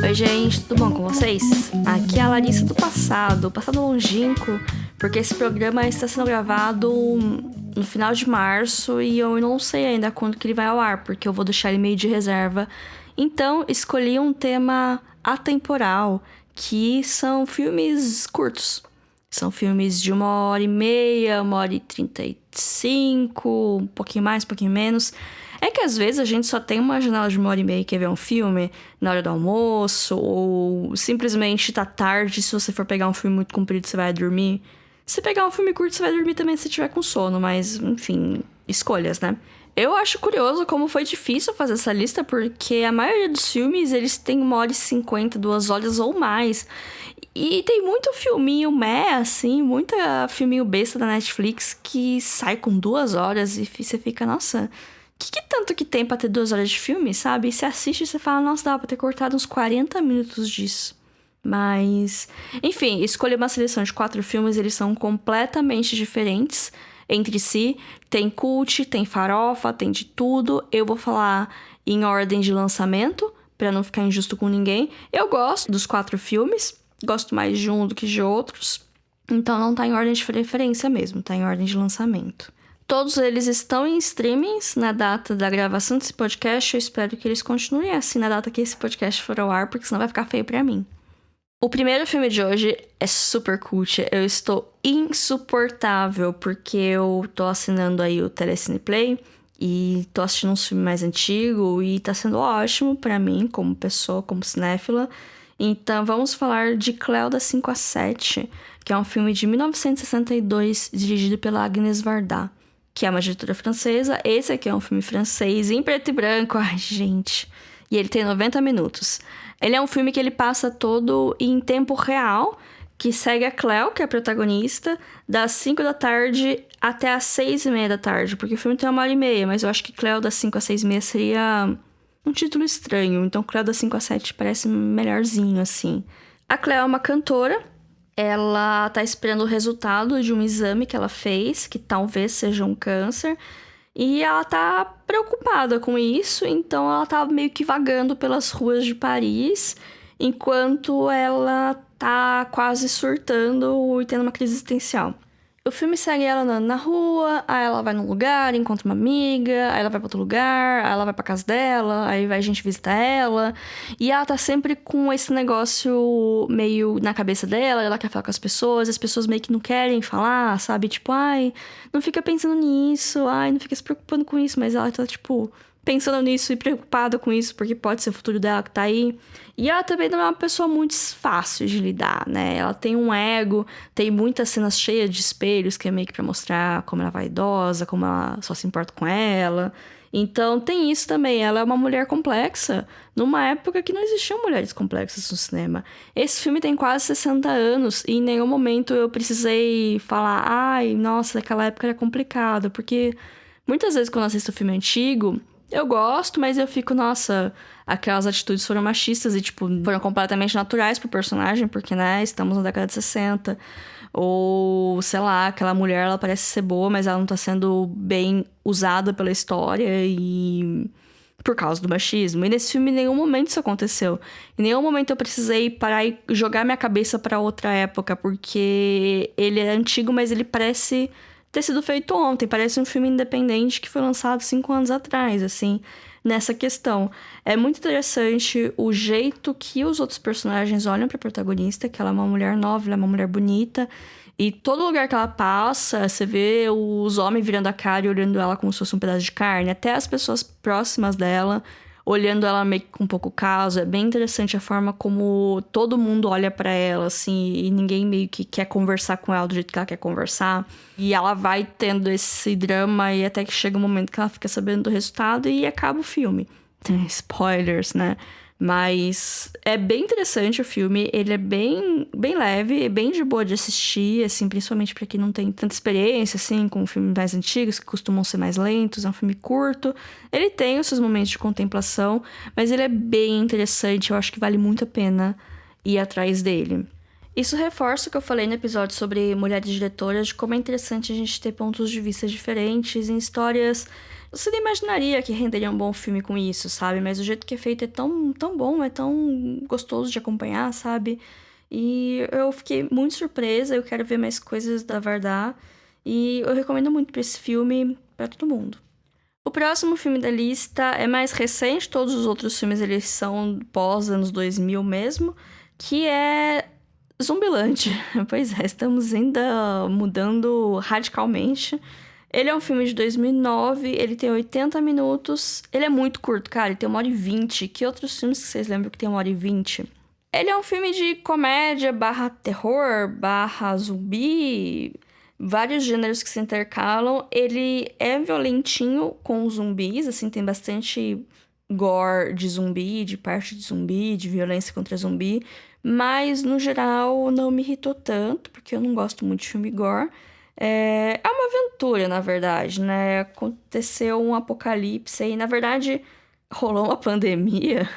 Oi, gente, tudo bom com vocês? Aqui é a Larissa do passado longínquo, porque esse programa está sendo gravado no final de março e eu não sei ainda quando que ele vai ao ar, porque eu vou deixar ele meio de reserva. Então, escolhi um tema atemporal, que são filmes curtos. São filmes de 1h30, 1h35, um pouquinho mais, um pouquinho menos. É que às vezes a gente só tem uma janela de 1h30 e quer ver um filme na hora do almoço, ou simplesmente tá tarde, se você for pegar um filme muito comprido, você vai dormir. Se pegar um filme curto, você vai dormir também se tiver com sono, mas, enfim, escolhas, né? Eu acho curioso como foi difícil fazer essa lista, porque a maioria dos filmes, eles têm 1h50, 2 horas ou mais. E tem muito filminho assim, muita filminho besta da Netflix que sai com 2 horas e você fica, nossa, que tanto que tem pra ter 2 horas de filme, sabe? E você assiste e você fala, nossa, dá pra ter cortado uns 40 minutos disso. Mas, enfim, escolhi uma seleção de 4 filmes, eles são completamente diferentes entre si. Tem cult, tem farofa, tem de tudo. Eu vou falar em ordem de lançamento, pra não ficar injusto com ninguém. Eu gosto dos 4 filmes, gosto mais de um do que de outros. Então não tá em ordem de preferência mesmo, tá em ordem de lançamento. Todos eles estão em streamings na data da gravação desse podcast. Eu espero que eles continuem assim na data que esse podcast for ao ar, porque senão vai ficar feio pra mim. O primeiro filme de hoje é super cult. Eu estou insuportável, porque eu tô assinando aí o Telecine Play e tô assistindo um filme mais antigo e tá sendo ótimo pra mim, como pessoa, como cinéfila. Então vamos falar de Cléo da 5 a 7, que é um filme de 1962, dirigido pela Agnès Varda, que é uma diretora francesa. Esse aqui é um filme francês, em preto e branco. Ai, gente. E ele tem 90 minutos. Ele é um filme que ele passa todo em tempo real, que segue a Cléo, que é a protagonista, das 5 da tarde até as 6h30 da tarde. Porque o filme tem 1h30, mas eu acho que Cléo das 5 às 6h30 seria um título estranho. Então Cléo das 5 às 7 parece melhorzinho, assim. A Cléo é uma cantora. Ela tá esperando o resultado de um exame que ela fez, que talvez seja um câncer. E ela tá preocupada com isso, então ela tá meio que vagando pelas ruas de Paris, enquanto ela tá quase surtando e tendo uma crise existencial. O filme segue ela andando na rua, aí ela vai num lugar, encontra uma amiga, aí ela vai pra outro lugar, aí ela vai pra casa dela, aí vai gente visitar ela. E ela tá sempre com esse negócio meio na cabeça dela, ela quer falar com as pessoas meio que não querem falar, sabe? Tipo, ai, não fica pensando nisso, ai, não fica se preocupando com isso, mas ela tá, tipo, pensando nisso e preocupada com isso, porque pode ser o futuro dela que tá aí. E ela também não é uma pessoa muito fácil de lidar, né? Ela tem um ego, tem muitas cenas cheias de espelhos, que é meio que pra mostrar como ela é vaidosa, como ela só se importa com ela. Então tem isso também, ela é uma mulher complexa, numa época que não existiam mulheres complexas no cinema. Esse filme tem quase 60 anos e em nenhum momento eu precisei falar, ai, nossa, naquela época era complicado, porque muitas vezes quando eu assisto filme antigo, eu gosto, mas eu fico, nossa, aquelas atitudes foram machistas e, tipo, foram completamente naturais pro personagem, porque, né, estamos na década de 60. Ou, sei lá, aquela mulher, ela parece ser boa, mas ela não tá sendo bem usada pela história e por causa do machismo. E nesse filme, em nenhum momento isso aconteceu. Em nenhum momento eu precisei parar e jogar minha cabeça pra outra época, porque ele é antigo, mas ele parece ter sido feito ontem. Parece um filme independente que foi lançado 5 anos atrás, assim, nessa questão. É muito interessante o jeito que os outros personagens olham pra protagonista, que ela é uma mulher nova, ela é uma mulher bonita, e todo lugar que ela passa, você vê os homens virando a cara e olhando ela como se fosse um pedaço de carne, até as pessoas próximas dela olhando ela meio que com pouco caso. É bem interessante a forma como todo mundo olha pra ela, assim, e ninguém meio que quer conversar com ela do jeito que ela quer conversar. E ela vai tendo esse drama e até que chega um momento que ela fica sabendo do resultado e acaba o filme. Tem spoilers, né? Mas é bem interessante o filme, ele é bem leve, bem de boa de assistir, assim, principalmente pra quem não tem tanta experiência, assim, com filmes mais antigos, que costumam ser mais lentos. É um filme curto, ele tem os seus momentos de contemplação, mas ele é bem interessante, eu acho que vale muito a pena ir atrás dele. Isso reforça o que eu falei no episódio sobre mulheres diretoras, de como é interessante a gente ter pontos de vista diferentes em histórias. Você nem imaginaria que renderia um bom filme com isso, sabe? Mas o jeito que é feito é tão bom, é tão gostoso de acompanhar, sabe? E eu fiquei muito surpresa, eu quero ver mais coisas da Vardar. E eu recomendo muito esse filme pra todo mundo. O próximo filme da lista é mais recente, todos os outros filmes eles são pós anos 2000 mesmo, que é Zumbilante. Pois é, estamos ainda mudando radicalmente. Ele é um filme de 2009, ele tem 80 minutos, ele é muito curto, cara, ele tem 1h20. Que outros filmes que vocês lembram que tem 1h20? Ele é um filme de comédia, /terror, /zumbi, vários gêneros que se intercalam. Ele é violentinho com os zumbis, assim, tem bastante gore de zumbi, de parte de zumbi, de violência contra zumbi. Mas, no geral, não me irritou tanto, porque eu não gosto muito de filme gore. É uma aventura, na verdade, né? Aconteceu um apocalipse aí. Na verdade, rolou uma pandemia.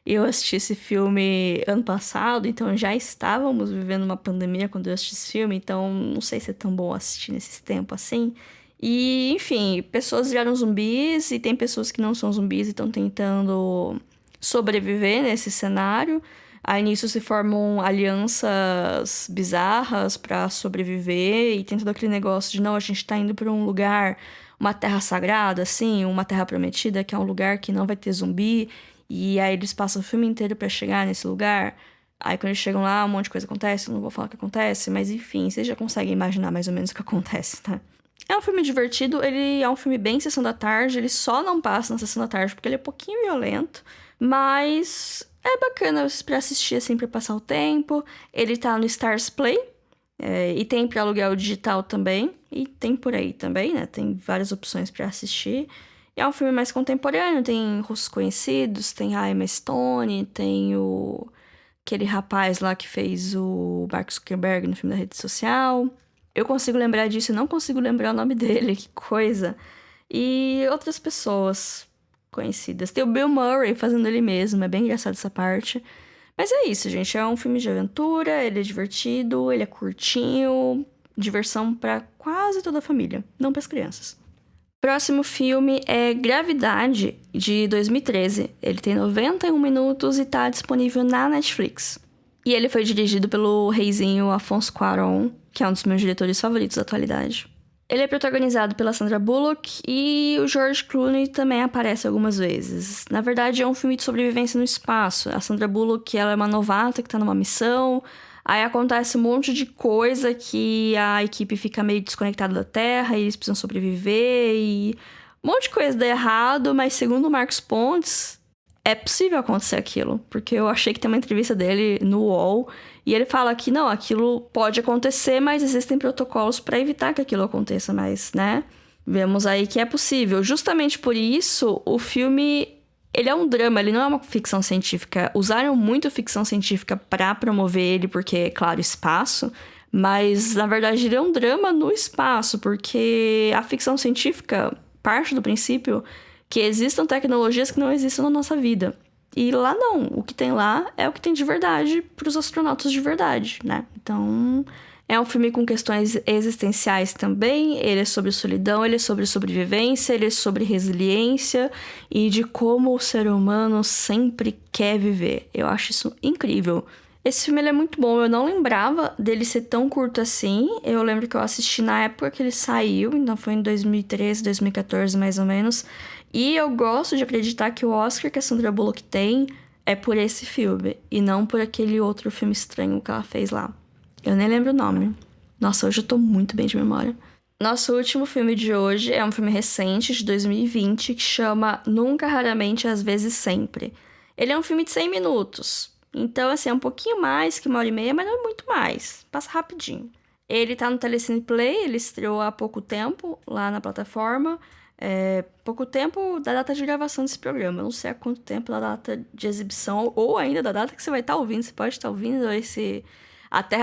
Eu assisti esse filme ano passado, então já estávamos vivendo uma pandemia quando eu assisti esse filme, então não sei se é tão bom assistir nesses tempos assim. E, enfim, pessoas viraram zumbis e tem pessoas que não são zumbis e estão tentando sobreviver nesse cenário. Aí nisso se formam alianças bizarras pra sobreviver e tem todo aquele negócio de não, a gente tá indo pra um lugar, uma terra sagrada, assim, uma terra prometida, que é um lugar que não vai ter zumbi. E aí eles passam o filme inteiro pra chegar nesse lugar. Aí quando eles chegam lá, um monte de coisa acontece. Eu não vou falar o que acontece, mas enfim, vocês já conseguem imaginar mais ou menos o que acontece, tá? É um filme divertido, ele é um filme bem sessão da tarde, ele só não passa na sessão da tarde porque ele é um pouquinho violento, mas é bacana pra assistir assim, pra passar o tempo. Ele tá no Stars Play, e tem pra aluguel digital também, e tem por aí também, né? Tem várias opções pra assistir. É um filme mais contemporâneo, tem rostos conhecidos, tem a Emma Stone, tem aquele rapaz lá que fez o Mark Zuckerberg no filme da rede social. Eu consigo lembrar disso, não consigo lembrar o nome dele, que coisa. E outras pessoas conhecidas. Tem o Bill Murray fazendo ele mesmo, é bem engraçado essa parte. Mas é isso, gente, é um filme de aventura, ele é divertido, ele é curtinho, diversão pra quase toda a família, não para as crianças. Próximo filme é Gravidade, de 2013. Ele tem 91 minutos e tá disponível na Netflix. E ele foi dirigido pelo reizinho Afonso Cuarón, que é um dos meus diretores favoritos da atualidade. Ele é protagonizado pela Sandra Bullock e o George Clooney também aparece algumas vezes. Na verdade, é um filme de sobrevivência no espaço. A Sandra Bullock, ela é uma novata que tá numa missão. Aí acontece um monte de coisa que a equipe fica meio desconectada da Terra e eles precisam sobreviver e um monte de coisa dá errado, mas segundo o Marcos Pontes, é possível acontecer aquilo. Porque eu achei que tem uma entrevista dele no UOL e ele fala que não, aquilo pode acontecer, mas existem protocolos para evitar que aquilo aconteça, mas, né? Vemos aí que é possível. Justamente por isso, o filme... Ele é um drama, ele não é uma ficção científica. Usaram muito ficção científica pra promover ele, porque, claro, espaço. Mas, na verdade, ele é um drama no espaço, porque a ficção científica parte do princípio que existam tecnologias que não existem na nossa vida. E lá não. O que tem lá é o que tem de verdade pros astronautas de verdade, né? Então... É um filme com questões existenciais também, ele é sobre solidão, ele é sobre sobrevivência, ele é sobre resiliência e de como o ser humano sempre quer viver. Eu acho isso incrível. Esse filme ele é muito bom, eu não lembrava dele ser tão curto assim. Eu lembro que eu assisti na época que ele saiu, então foi em 2013, 2014 mais ou menos. E eu gosto de acreditar que o Oscar que a Sandra Bullock tem é por esse filme e não por aquele outro filme estranho que ela fez lá. Eu nem lembro o nome. Nossa, hoje eu tô muito bem de memória. Nosso último filme de hoje é um filme recente, de 2020, que chama Nunca, Raramente, Às Vezes, Sempre. Ele é um filme de 100 minutos. Então, assim, é um pouquinho mais que 1h30, mas não é muito mais. Passa rapidinho. Ele tá no Telecine Play, ele estreou há pouco tempo lá na plataforma. Pouco tempo da data de gravação desse programa. Eu não sei há quanto tempo da data de exibição, ou ainda da data que você vai estar ouvindo. Você pode estar ouvindo esse...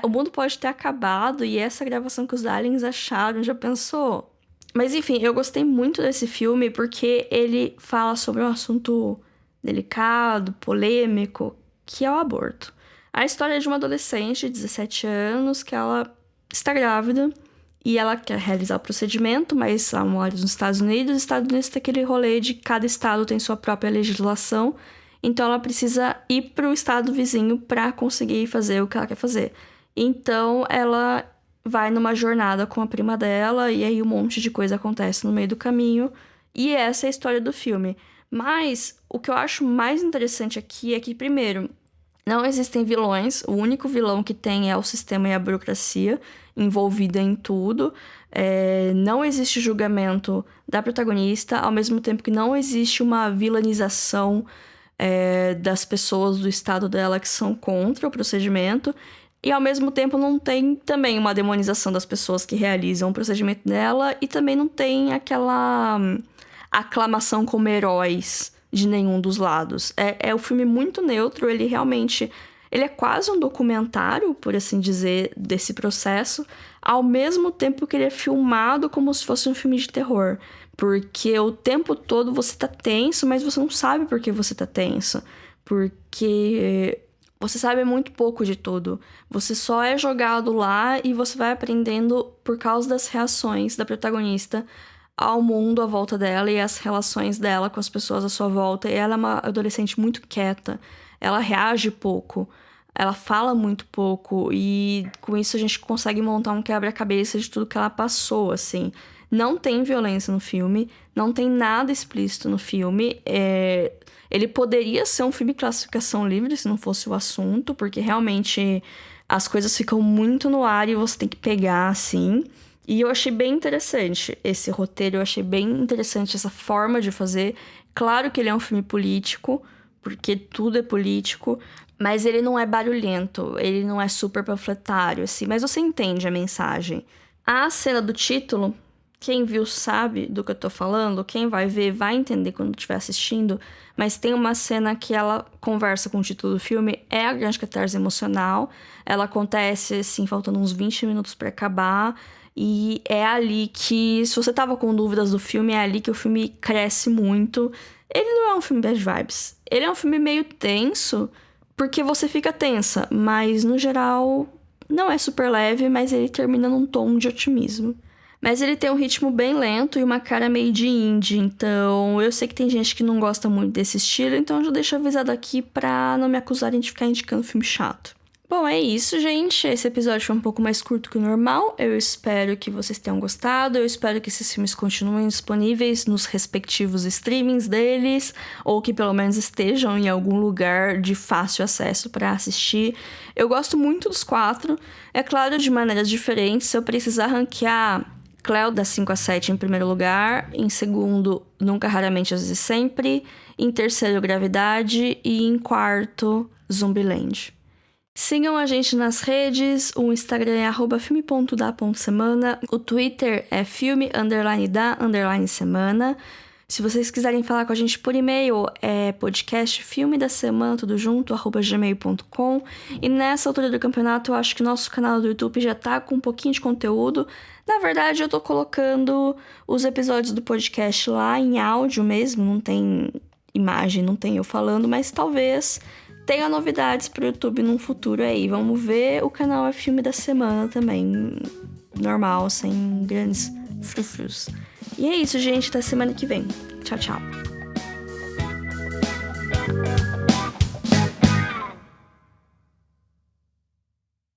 o mundo pode ter acabado e essa gravação que os aliens acharam, já pensou? Mas enfim, eu gostei muito desse filme porque ele fala sobre um assunto delicado, polêmico, que é o aborto. A história é de uma adolescente de 17 anos que ela está grávida e ela quer realizar o procedimento, mas ela mora nos Estados Unidos. Os Estados Unidos tem aquele rolê de cada estado tem sua própria legislação, então ela precisa ir para o estado vizinho para conseguir fazer o que ela quer fazer. Então ela vai numa jornada com a prima dela e aí um monte de coisa acontece no meio do caminho. E essa é a história do filme. Mas o que eu acho mais interessante aqui é que, primeiro, não existem vilões. O único vilão que tem é o sistema e a burocracia envolvida em tudo. Não existe julgamento da protagonista, ao mesmo tempo que não existe uma vilanização das pessoas do estado dela que são contra o procedimento. E, ao mesmo tempo, não tem também uma demonização das pessoas que realizam o procedimento dela. E também não tem aquela aclamação como heróis de nenhum dos lados. É um filme muito neutro, ele realmente... Ele é quase um documentário, por assim dizer, desse processo, ao mesmo tempo que ele é filmado como se fosse um filme de terror. Porque o tempo todo você tá tenso, mas você não sabe por que você tá tenso. Porque você sabe muito pouco de tudo. Você só é jogado lá e você vai aprendendo por causa das reações da protagonista ao mundo à volta dela e as relações dela com as pessoas à sua volta. E ela é uma adolescente muito quieta. Ela reage pouco. Ela fala muito pouco. E com isso a gente consegue montar um quebra-cabeça de tudo que ela passou, assim. Não tem violência no filme. Não tem nada explícito no filme. Ele poderia ser um filme de classificação livre se não fosse o assunto. Porque realmente as coisas ficam muito no ar e você tem que pegar, assim... E eu achei bem interessante esse roteiro, eu achei bem interessante essa forma de fazer. Claro que ele é um filme político, porque tudo é político, mas ele não é barulhento, ele não é super panfletário, assim, mas você entende a mensagem. A cena do título, quem viu sabe do que eu tô falando, quem vai ver vai entender quando estiver assistindo, mas tem uma cena que ela conversa com o título do filme, é a grande catarse emocional, ela acontece, assim, faltando uns 20 minutos pra acabar. E é ali que, se você tava com dúvidas do filme, é ali que o filme cresce muito. Ele não é um filme bad vibes. Ele é um filme meio tenso, porque você fica tensa. Mas, no geral, não é super leve, mas ele termina num tom de otimismo. Mas ele tem um ritmo bem lento e uma cara meio de indie. Então, eu sei que tem gente que não gosta muito desse estilo, então eu já deixo avisado aqui pra não me acusarem de ficar indicando filme chato. Bom, é isso, gente. Esse episódio foi um pouco mais curto que o normal. Eu espero que vocês tenham gostado. Eu espero que esses filmes continuem disponíveis nos respectivos streamings deles, ou que pelo menos estejam em algum lugar de fácil acesso para assistir. Eu gosto muito dos 4. É claro, de maneiras diferentes. Se eu precisar ranquear Cleo da 5 a 7 em primeiro lugar, em segundo, Nunca, Raramente, Às vezes Sempre, em terceiro, Gravidade e em quarto, Zumbiland. Sigam a gente nas redes, o Instagram é @filme.da.semana, o Twitter é filme_da_semana. Se vocês quiserem falar com a gente por e-mail, é podcast filmedasemana, tudo junto, @gmail.com. E nessa altura do campeonato, eu acho que nosso canal do YouTube já tá com um pouquinho de conteúdo. Na verdade, eu tô colocando os episódios do podcast lá em áudio mesmo, não tem imagem, não tem eu falando, mas talvez... tenha novidades pro YouTube num futuro aí. Vamos ver. O canal é Filme da Semana também. Normal, sem grandes frufrus. E é isso, gente. Até semana que vem. Tchau, tchau.